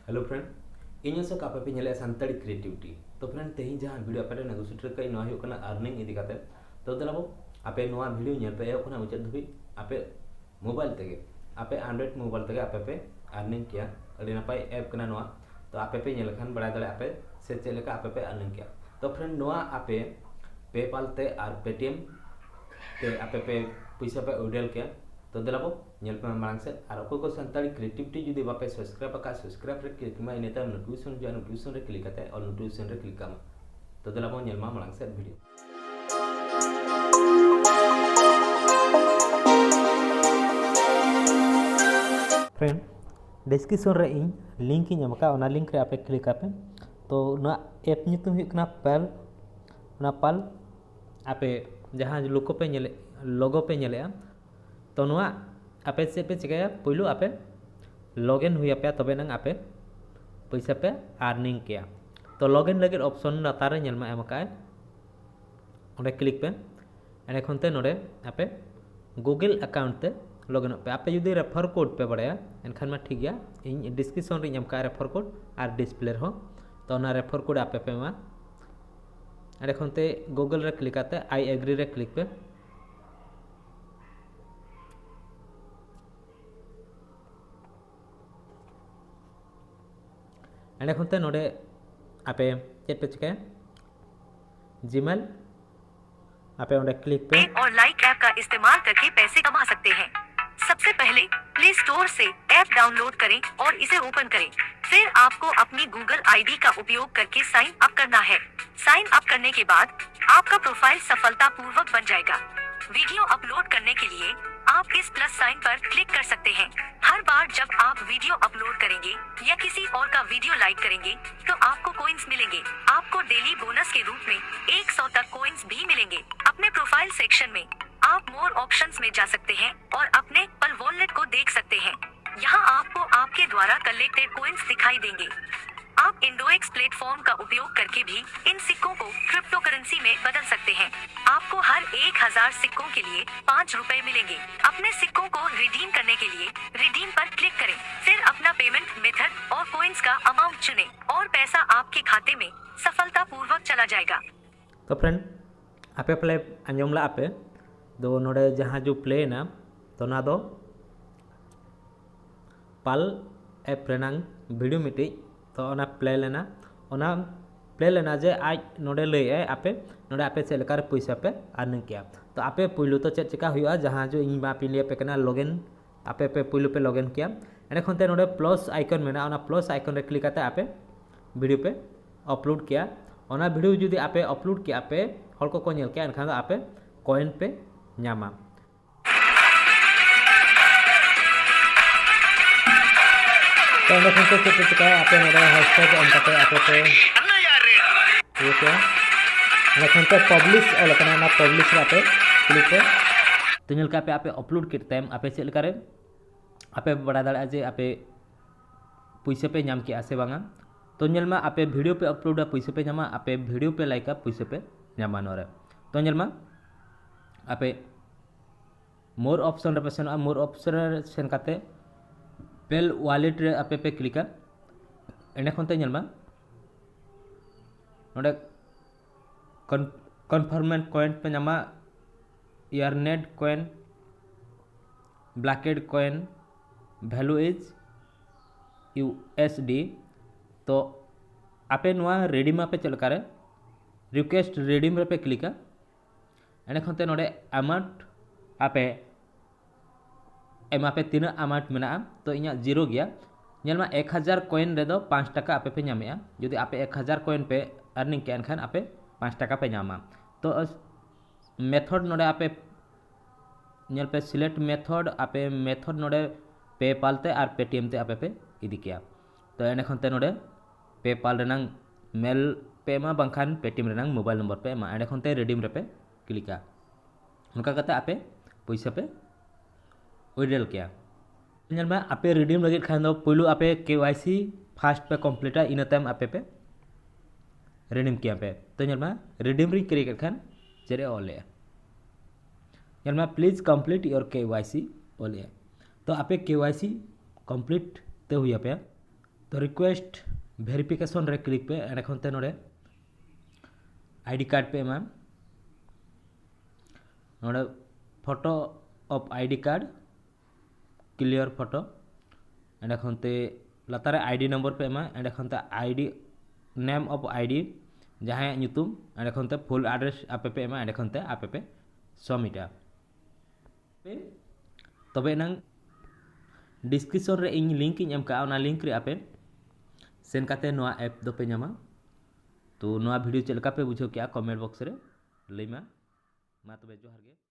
Hello friend, इन सब आप पे नेले सानताड़ी क्रिएटिविटी। तो फ्रेंड तेही जहां वीडियो आपे नगु सुटर कई नवा हुकना अर्निंग इदी काते तो दलाबो आपे नवा वीडियो नेल पे एखना मुचाद धुबी आपे मोबाइल तेगे आपे एंड्रॉइड मोबाइल तेगे आपे पे अर्निंग किया अड़ी नापाय ऐप कना नवा। तो आपे पे नेल खान बड़ा दले आपे से चलेका आपे पे अर्निंग किया। तो फ्रेंड नवा आपे पेपाल ते और पेटीएम ते आपे पे पैसा पे उडेल किया। तो दलाबो नेल पे मांग से और अको को संताड़ी क्रिएटिविटी जुदी बापे सब्सक्राइब का सब्सक्राइब रे क्लिक मा इनेता नोटिफिकेशन जो नोटिफिकेशन रे क्लिक करते और नोटिफिकेशन रे क्लिक कामा। तो दलाबो नेल मा मांग से वीडियो फ्रेंड डिस्क्रिप्शन रे इन लिंक इन एमका ओना लिंक रे आपे क्लिक आपे तो ना ऐप नितुम हुकना पल ना पल आपे जहां लोगो पे नेले लोगो पे नेले तो नवा आपे से पे चिकाया पहिलो आपे लॉगिन हुई पे तबे नंग आपे पैसा पे अर्निंग किया। तो लॉगिन लगे ऑप्शन लातारे नेल मा एमका ओंडे क्लिक पे एने खनते नोडे आपे गूगल अकाउंट ते लॉगिन पे आपे जुदी रेफर कोड पे बड़ाया एनखान मा ठीक गया इन डिस्क्रिप्शन रे एमका रेफर कोड और डिस्प्ले हो तो ना रेफर कोड आपे पे मा एने खनते गूगल रे क्लिक आते आई एग्री रे क्लिक पे एंड खुनते नोडे आपे चेट पे चिके जीमेल आपे ओंडे क्लिक पे और लाइक ऐप का इस्तेमाल करके पैसे कमा सकते हैं। सबसे पहले प्ले स्टोर से ऐप डाउनलोड करें और इसे ओपन करें। फिर आपको अपनी गूगल आईडी का उपयोग करके साइन अप करना है। साइन अप करने के बाद आपका प्रोफाइल सफलतापूर्वक बन जाएगा। वीडियो अपलोड करने के लिए आप इस प्लस साइन पर क्लिक कर सकते हैं। हर बार जब आप वीडियो अपलोड करेंगे या किसी और का वीडियो लाइक करेंगे तो आपको कॉइंस मिलेंगे। आपको डेली बोनस के रूप में 100 तक कॉइंस भी मिलेंगे। अपने प्रोफाइल सेक्शन में आप मोर ऑप्शंस में जा सकते हैं और अपने पल वॉलेट को देख सकते हैं। यहाँ आपको आपके द्वारा कलेक्टेड कॉइंस दिखाई देंगे। आप इंडोएक्स प्लेटफॉर्म का उपयोग करके भी इन सिक्कों को क्रिप्टो करेंसी में बदल सकते हैं। आपको हर 1000 सिक्कों के लिए 5 रुपए मिलेंगे। अपने सिक्कों को रिडीम करने के लिए रिडीम पर क्लिक करें। फिर अपना पेमेंट मेथड और कॉइंस का अमाउंट चुनें और पैसा आपके खाते में सफलतापूर्वक चला जाएगा। तो फ्रेंड आपे प्ले अंजमला आपे दो नोडे जहां जो प्ले ना तो ना दो पाल ऐप रेनांग वीडियो मिटी तो ओना प्ले लेना जे आज नोडे लय आपे नोडे आपे से लेकर पैसा पे अर्निंग किया। तो आपे पुइलो तो चेक चिका हुआ जहां जो इन बा पिलिया पे कना लॉगिन आपे पे पुइलो पे लॉगिन किया एने खनते नोडे प्लस आइकन मेना ओना प्लस आइकन रे क्लिक करते आपे वीडियो पे अपलोड किया। ओना वीडियो जुदी आपे अपलोड किया पे हर को नेल किया एनखान आपे कॉइन पे न्यामा। तो एने खनते चेक चिका आपे नोडे हैशटैग एम करते आपे पे ये क्या एने खनते पब्लिश और लकना ना पब्लिश आपे क्लिक पे तो नेल का पे आपे अपलोड करते टाइम आपे चेक करे आपे बड़ा दाड़ा जे आपे पैसा पे नाम किया से बांगा। तो नेल मा आपे वीडियो पे अपलोड पैसा पे नामा आपे वीडियो पे लाइक पैसा पे नामा नोरे। तो नेल मा आपे मोर ऑप्शन रे पेसन मोर ऑप्शन रे सेन काते पेल वॉलेट रे आपे पे क्लिक एने खनते नेल मा नोडे कन्फर्मेंट कॉइन पे नामा यारनेट कॉइन ब्लैकेड कॉइन वैल्यू इज USD। तो आपे नवा रिडीम आपे चल करे रिक्वेस्ट रिडीम रे पे क्लिक एने खनते नोडे अमाउंट आपे एमा पे तीना अमाउंट मेना तो इना जीरो गया नेलमा 1000 कॉइन रे दो 5 टका आपे पे नामेया। यदि आपे 1000 कॉइन पे अर्निंग के एनखान आपे 5 टका पे नामा। तो मेथड नोडे आपे नेल पे सिलेक्ट मेथड आपे मेथड नोडे पेपाल ते और पेटीएम ते आपे पे इदी किया। तो एने खनते नोडे पेपाल रेनांग मेल पे मा बंखान पेटीएम रेनांग मोबाइल नंबर पे मा एने खनते रिडीम रे पे क्लिका उनका कहते आपे पैसा पे विड्रॉल किया। नेल में आपे रिडीम लगे खान दो पहिलो आपे KYC फास्ट पे कंप्लीटा इन टाइम आपे पे रिडीम किया पे। तो नेल में रिडीम री क्रिएट खान जेरे ओले नेल में प्लीज कंप्लीट योर KYC ओले। तो आपे KYC कंप्लीट ते हुई पे तो रिक्वेस्ट वेरिफिकेशन रे क्लिक पे एंडे नोड़े आईडी कार्ड पे एमा नोड़े photo of ID card clear photo एंडे लातारे आईडी नंबर पे एमा एंडे आईडी नेम ऑफ आईडी जहाँ ᱧᱩᱛᱩᱢ एंडे फुल एड्रेस आपे पे एमा एंडे आपे पे सबमिटा तबे नंग डिस्क्रिप्शन रे इन लिंक इन एम का ओना लिंक रे आपे सेन काते नोआ ऐप दो पे ᱧᱟᱢᱟ तो नोआ वीडियो चलका पे बुझो क्या कमेंट बॉक्स रे लैमा मा तबे जोहार गे।